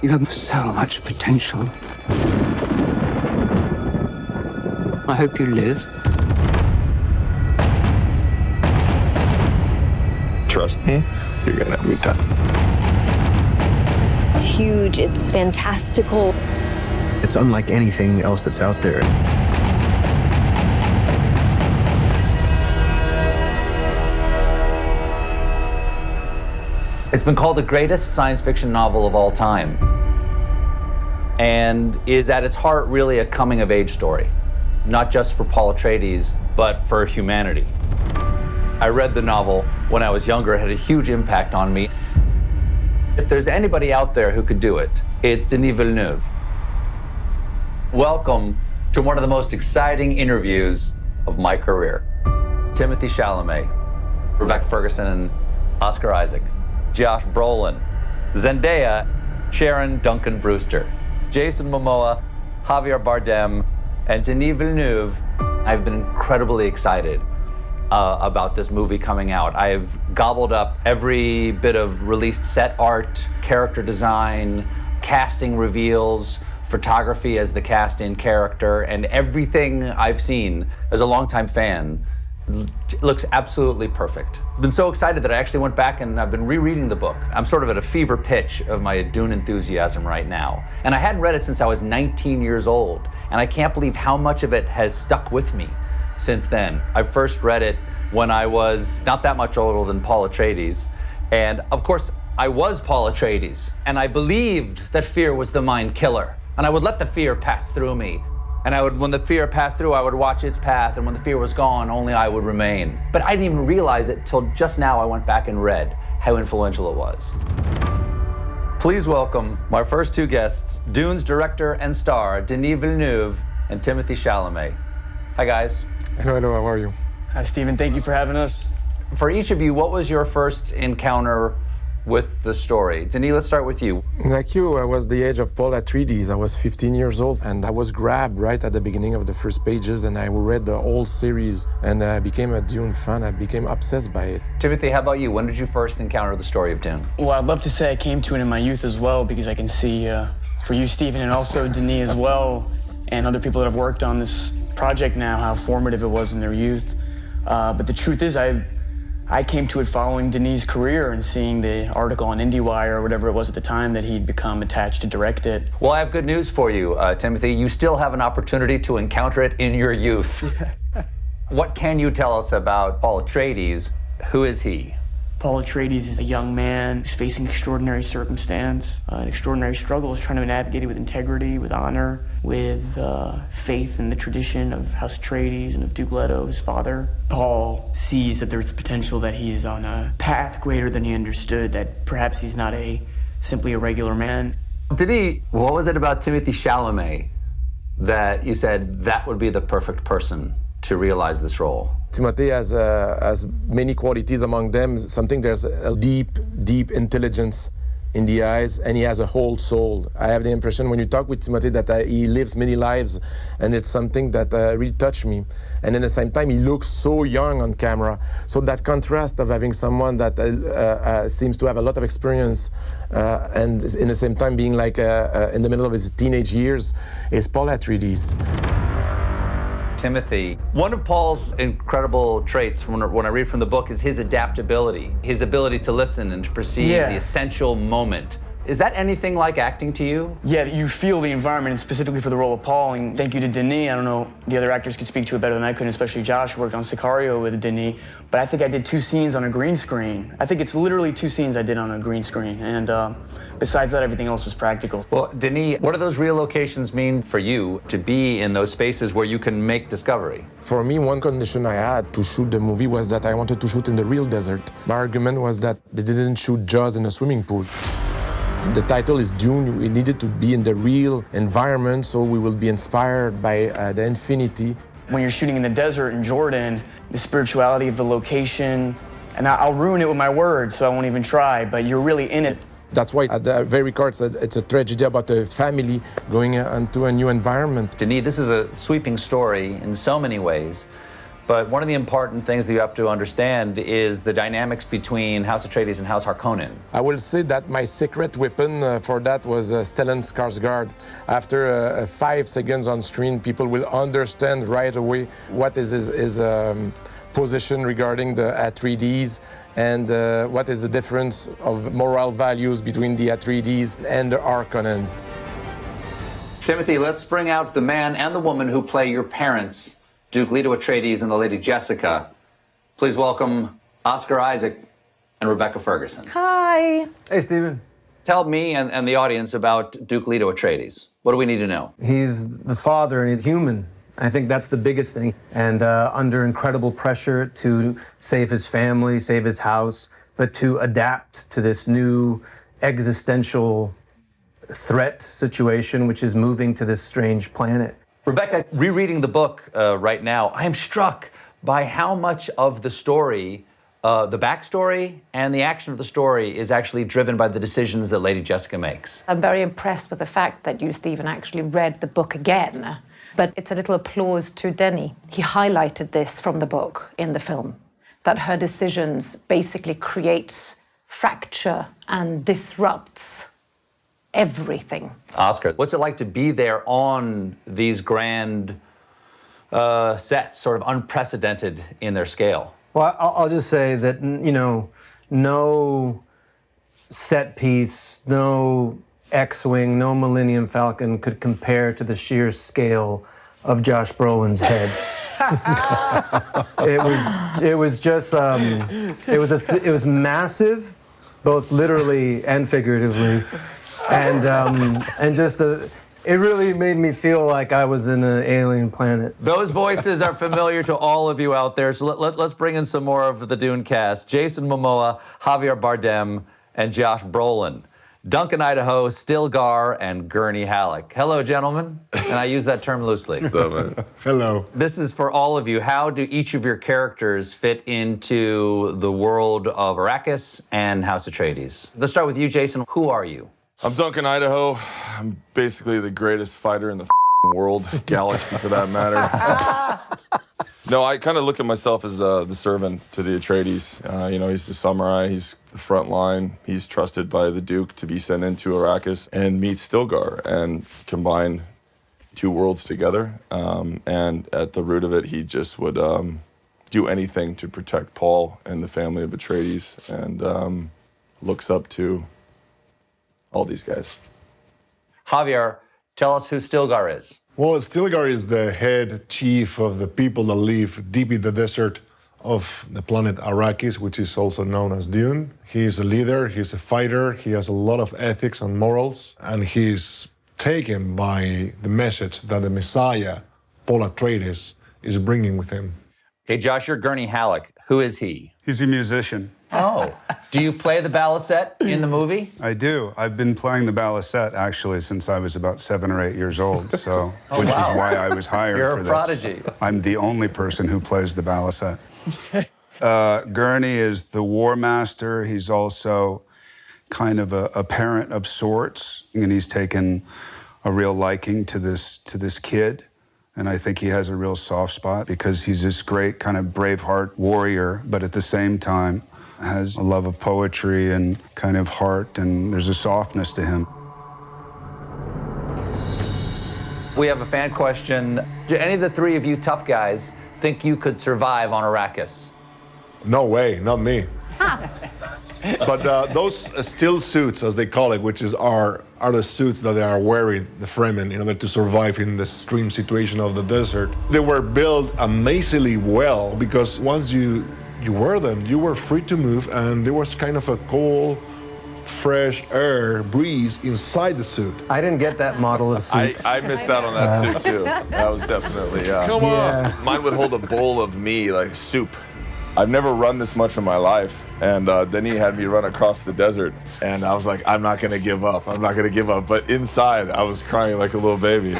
You have so much potential. I hope you live. Trust me, you're gonna have me done. It's huge, it's fantastical. It's unlike anything else that's out there. It's been called the greatest science fiction novel of all time, and is at its heart really a coming-of-age story, not just for Paul Atreides, but for humanity. I read the novel when I was younger. It had a huge impact on me. If there's anybody out there who could do it, it's Denis Villeneuve. Welcome to one of the most exciting interviews of my career. Timothée Chalamet, Rebecca Ferguson, and Oscar Isaac. Josh Brolin, Zendaya, Sharon Duncan Brewster, Jason Momoa, Javier Bardem, and Denis Villeneuve. I've been incredibly excited about this movie coming out. I've gobbled up every bit of released set art, character design, casting reveals, photography as the cast in character, and everything I've seen as a longtime fan looks absolutely perfect. I've been so excited that I actually went back and I've been rereading the book. I'm sort of at a fever pitch of my Dune enthusiasm right now. And I hadn't read it since I was 19 years old. And I can't believe how much of it has stuck with me since then. I first read it when I was not that much older than Paul Atreides. And of course, I was Paul Atreides. And I believed that fear was the mind killer. And I would let the fear pass through me. And when the fear passed through, I would watch its path, and when the fear was gone, only I would remain. But I didn't even realize it till just now I went back and read how influential it was. Please welcome my first two guests, Dune's director and star, Denis Villeneuve and Timothée Chalamet. Hi, guys. Hello, how are you? Hi, Stephen, thank you for having us. For each of you, what was your first encounter with the story? Denis, let's start with you. Like you, I was the age of Paul Atreides. I was 15 years old, and I was grabbed right at the beginning of the first pages, and I read the whole series, and I became a Dune fan. I became obsessed by it. Timothée, how about you? When did you first encounter the story of Dune? Well, I'd love to say I came to it in my youth as well, because I can see for you, Stephen, and also Denis as well, and other people that have worked on this project now, how formative it was in their youth. But the truth is, I came to it following Denis' career and seeing the article on IndieWire or whatever it was at the time that he'd become attached to direct it. Well, I have good news for you, Timothée. You still have an opportunity to encounter it in your youth. What can you tell us about Paul Atreides? Who is he? Paul Atreides is a young man who's facing extraordinary circumstance, an extraordinary struggle. He's trying to navigate it with integrity, with honor, with faith in the tradition of House Atreides and of Duke Leto, his father. Paul sees that there's the potential that he's on a path greater than he understood, that perhaps he's not simply a regular man. Denis, what was it about Timothée Chalamet that you said that would be the perfect person to realize this role? Timothée has many qualities, among them there's a deep intelligence in the eyes, and he has a whole soul. I have the impression when you talk with Timothée that he lives many lives, and it's something that really touched me. And at the same time, he looks so young on camera. So that contrast of having someone that seems to have a lot of experience and in the same time being like in the middle of his teenage years is Paul Atreides. Timothée, one of Paul's incredible traits when I read from the book is his adaptability, his ability to listen and to perceive the essential moment. Is that anything like acting to you? Yeah, you feel the environment, and specifically for the role of Paul, and thank you to Denis. I don't know, the other actors could speak to it better than I could, especially Josh, who worked on Sicario with Denis, but I think I did 2 scenes on a green screen. I think it's literally 2 scenes I did on a green screen, and besides that, everything else was practical. Well, Denis, what do those real locations mean for you to be in those spaces where you can make discovery? For me, one condition I had to shoot the movie was that I wanted to shoot in the real desert. My argument was that they didn't shoot Jaws in a swimming pool. The title is Dune. We needed to be in the real environment, so we will be inspired by the infinity. When you're shooting in the desert in Jordan, the spirituality of the location, and I'll ruin it with my words, so I won't even try, but you're really in it. That's why at the very core, it's a tragedy about a family going into a new environment. Denis, this is a sweeping story in so many ways, But one of the important things that you have to understand is the dynamics between House Atreides and House Harkonnen. I will say that my secret weapon for that was Stellan Skarsgård. After 5 seconds on screen, people will understand right away what is his position regarding the Atreides and what is the difference of moral values between the Atreides and the Harkonnens. Timothy, let's bring out the man and the woman who play your parents, Duke Leto Atreides and the Lady Jessica. Please welcome Oscar Isaac and Rebecca Ferguson. Hi. Hey, Stephen. Tell me and the audience about Duke Leto Atreides. What do we need to know? He's the father and he's human. I think that's the biggest thing. And under incredible pressure to save his family, save his house, but to adapt to this new existential threat situation, which is moving to this strange planet. Rebecca, rereading the book right now, I am struck by how much of the story, the backstory and the action of the story is actually driven by the decisions that Lady Jessica makes. I'm very impressed with the fact that you, Stephen, actually read the book again. But it's a little applause to Denny. He highlighted this from the book in the film, that her decisions basically create fracture and disrupts everything. Oscar, what's it like to be there on these grand sets, sort of unprecedented in their scale? Well, I'll just say that, you know, no set piece, no X-Wing, no Millennium Falcon could compare to the sheer scale of Josh Brolin's head. It was just, it was massive, both literally and figuratively. And just it really made me feel like I was in an alien planet. Those voices are familiar to all of you out there, so let's bring in some more of the Dune cast. Jason Momoa, Javier Bardem, and Josh Brolin. Duncan Idaho, Stilgar, and Gurney Halleck. Hello, gentlemen. And I use that term loosely. Hello. This is for all of you. How do each of your characters fit into the world of Arrakis and House Atreides? Let's start with you, Jason. Who are you? I'm Duncan Idaho. I'm basically the greatest fighter in the world, galaxy for that matter. No, I kind of look at myself as the servant to the Atreides. You know, he's the samurai, he's the front line. He's trusted by the Duke to be sent into Arrakis and meet Stilgar and combine 2 worlds together. And at the root of it, he just would do anything to protect Paul and the family of Atreides and looks up to all these guys. Javier, tell us who Stilgar is. Well, Stilgar is the head chief of the people that live deep in the desert of the planet Arrakis, which is also known as Dune. He is a leader, he's a fighter, he has a lot of ethics and morals, and he's taken by the message that the Messiah, Paul Atreides, is bringing with him. Okay, Josh, you're Gurney Halleck. Who is he? He's a musician. Oh. Do you play the Ballet in the movie? I do. I've been playing the Ballet actually since I was about 7 or 8 years old, so which is why I was hired You're for this. You're a prodigy. I'm the only person who plays the Ballet. Gurney is the war master. He's also kind of a parent of sorts, and he's taken a real liking to this kid. And I think he has a real soft spot because he's this great kind of Braveheart warrior, but at the same time has a love of poetry and kind of heart, and there's a softness to him. We have a fan question. Do any of the 3 of you tough guys think you could survive on Arrakis? No way, not me. But those still suits, as they call it, which are the suits that they are wearing, the Fremen, in order to survive in the extreme situation of the desert. They were built amazingly well because once you wear them, you were free to move, and there was kind of a cool, fresh air breeze inside the suit. I didn't get that model of suit. I missed out on that suit too. That was definitely, Come on. Mine would hold a bowl of me, like soup. I've never run this much in my life, and then he had me run across the desert, and I was like, I'm not gonna give up, I'm not gonna give up. But inside, I was crying like a little baby.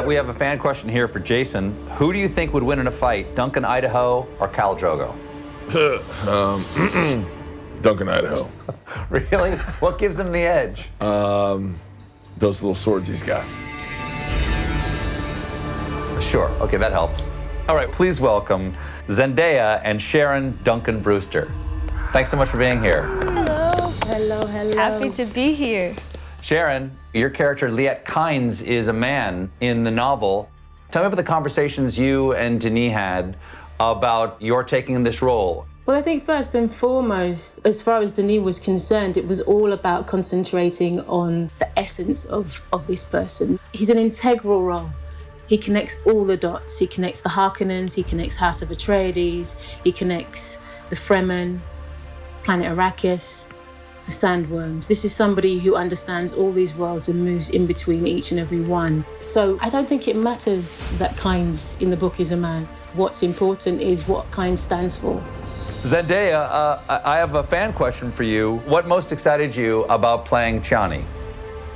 We have a fan question here for Jason. Who do you think would win in a fight, Duncan Idaho or Khal Drogo? Duncan Idaho. Really? What gives him the edge? Those little swords he's got. Sure, okay, that helps. All right, please welcome Zendaya and Sharon Duncan Brewster. Thanks so much for being here. Hello. Hello, hello. Happy to be here. Sharon, your character, Liet Kynes, is a man in the novel. Tell me about the conversations you and Denis had about your taking this role. Well, I think first and foremost, as far as Denis was concerned, it was all about concentrating on the essence of this person. He's an integral role. He connects all the dots. He connects the Harkonnens, he connects House of Atreides, he connects the Fremen, planet Arrakis, the Sandworms. This is somebody who understands all these worlds and moves in between each and every one. So I don't think it matters that Kynes in the book is a man. What's important is what Kynes stands for. Zendaya, I have a fan question for you. What most excited you about playing Chani?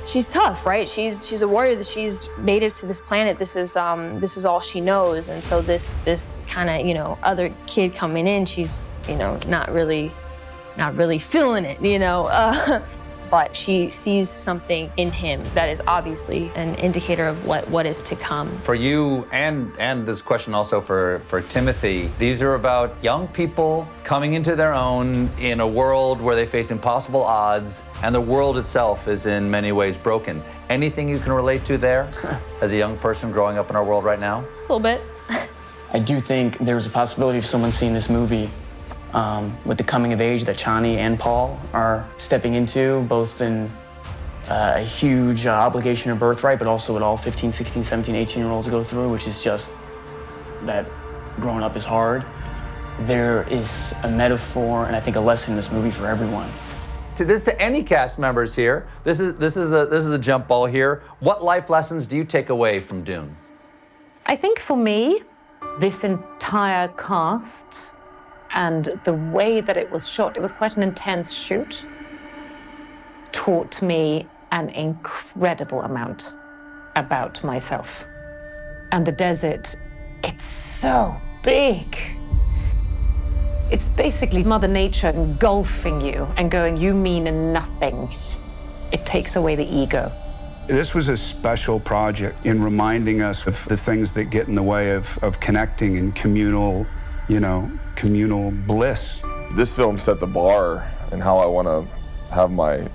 She's tough, right? She's a warrior. She's native to this planet. This is all she knows. And so this kind of, other kid coming in, she's, not really feeling it, But she sees something in him that is obviously an indicator of what is to come. For you, and this question also for Timothy, these are about young people coming into their own in a world where they face impossible odds, and the world itself is in many ways broken. Anything you can relate to there as a young person growing up in our world right now? Just a little bit. I do think there's a possibility of someone seeing this movie with the coming of age that Chani and Paul are stepping into, both in a huge obligation or birthright, but also what all 15, 16, 17, 18-year-olds go through, which is just that growing up is hard. There is a metaphor and I think a lesson in this movie for everyone. To any cast members here, this is a jump ball here. What life lessons do you take away from Dune? I think for me, this entire cast and the way that it was shot, it was quite an intense shoot, taught me an incredible amount about myself. And the desert, it's so big. It's basically Mother Nature engulfing you and going, you mean nothing. It takes away the ego. This was a special project in reminding us of the things that get in the way of connecting and communal bliss. This film set the bar and how I want to have my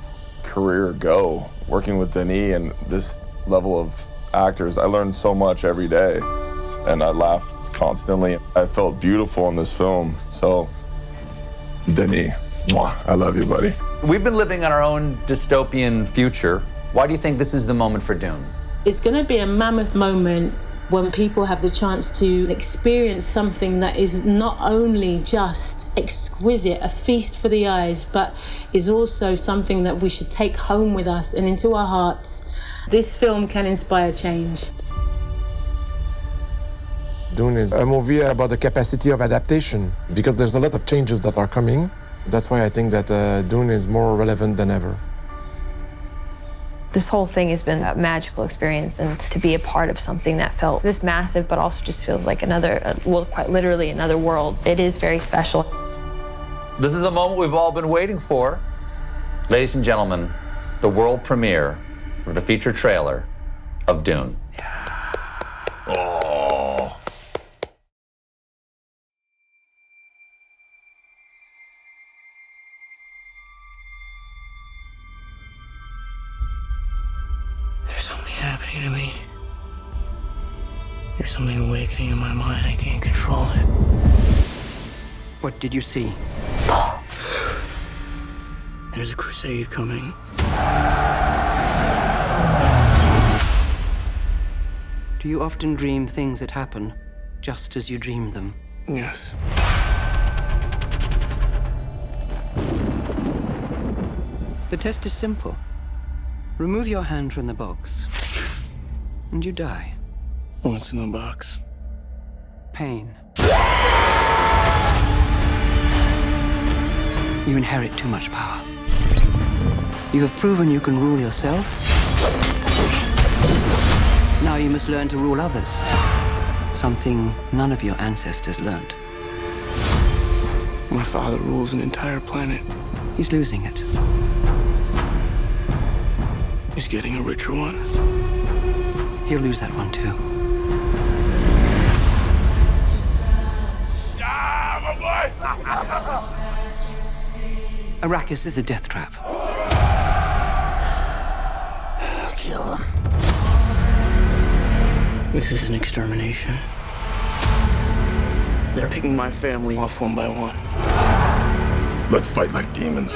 career go. Working with Denis and this level of actors, I learned so much every day, and I laughed constantly. I felt beautiful in this film. So, Denis, mwah, I love you, buddy. We've been living in our own dystopian future. Why do you think this is the moment for Dune? It's going to be a mammoth moment when people have the chance to experience something that is not only just exquisite, a feast for the eyes, but is also something that we should take home with us and into our hearts. This film can inspire change. Dune is a movie about the capacity of adaptation, because there's a lot of changes that are coming. That's why I think that Dune is more relevant than ever. This whole thing has been a magical experience, and to be a part of something that felt this massive, but also just feels like another, well, quite literally another world. It is very special. This is a moment we've all been waiting for. Ladies and gentlemen, the world premiere of the feature trailer of Dune. Oh. There's something happening to me. There's something awakening in my mind. I can't control it. What did you see? There's a crusade coming. Do you often dream things that happen just as you dreamed them? Yes. The test is simple. Remove your hand from the box, and you die. What's in the box? Pain. You inherit too much power. You have proven you can rule yourself. Now you must learn to rule others. Something none of your ancestors learned. My father rules an entire planet. He's losing it. He's getting a richer one. He'll lose that one too. Arrakis is a death trap. Kill them. This is an extermination. They're picking my family off one by one. Let's fight like demons.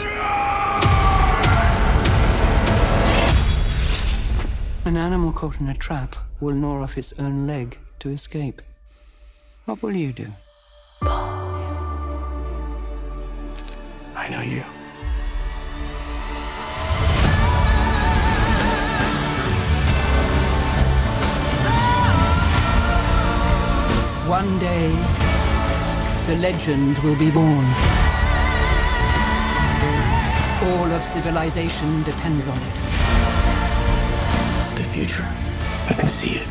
An animal caught in a trap will gnaw off its own leg to escape. What will you do? I know you. One day, the legend will be born. All of civilization depends on it. The future. I can see it.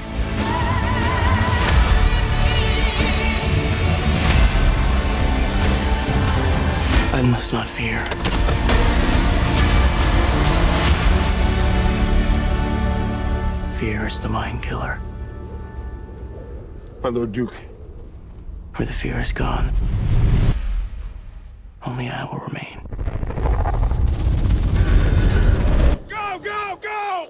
I must not fear. Fear is the mind killer. My Lord Duke. Where the fear is gone, only I will remain. Go, go, go!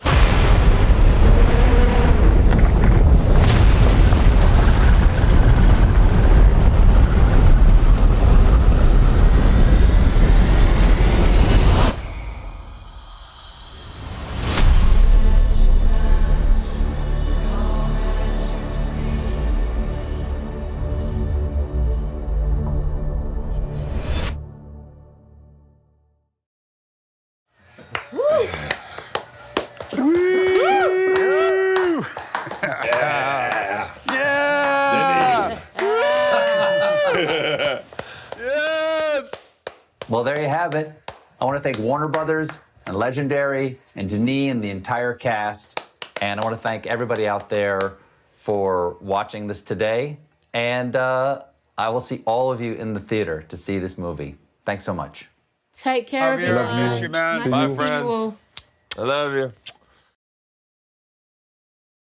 Well, there you have it. I want to thank Warner Brothers and Legendary and Denis and the entire cast. And I want to thank everybody out there for watching this today. And I will see all of you in the theater to see this movie. Thanks so much. Take care of Javier, everyone. I love you, man. Nice Bye, to see you friends. all. I love you.